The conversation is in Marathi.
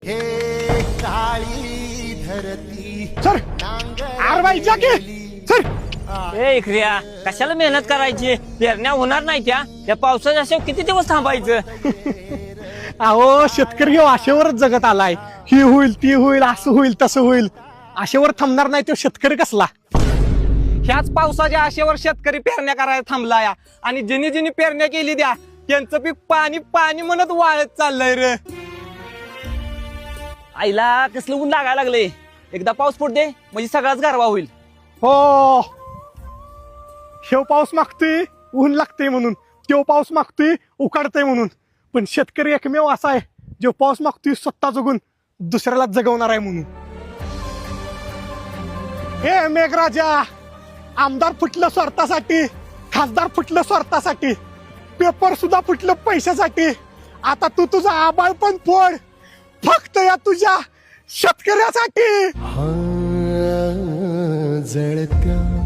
हे काळी धरती सर आरवाईच्या की सर ए इकड्या कशाला मेहनत करायची पेरण्या होणार नाही त्या पावसाच्या अशा किती दिवस थांबायचं. अहो शेतकरी आशेवरच जगत आलाय. ही होईल ती होईल असं होईल तसं होईल आशेवर थांबणार नाही तो शेतकरी कसला. ह्याच पावसाच्या आशेवर शेतकरी पेरण्या करायला थांबलाय आणि जिनी जिनी पेरण्या केली द्या त्यांचं पीक पाणी पाणी म्हणत वाळत चाललंय रे. आईला कसलं ऊन लागायला लागले. एकदा पाऊस पडू दे म्हणजे सगळाच गारवा होईल. हो शेव पाऊस मागतोय ऊन लागतंय म्हणून तो पाऊस मागतोय उकाडतंय म्हणून. पण शेतकरी एकमेव असा आहे जो पाऊस मागतोय स्वतः जगून दुसऱ्याला जगवणार आहे म्हणून. हे मेघराजा आमदार फुटलं स्वार्थासाठी खासदार फुटलं स्वार्थासाठी पेपर सुद्धा फुटलं पैशासाठी. आता तू तुझा आबाळ पण फोड फक्त या तुझ्या शेतकऱ्यासाठी. जळत्या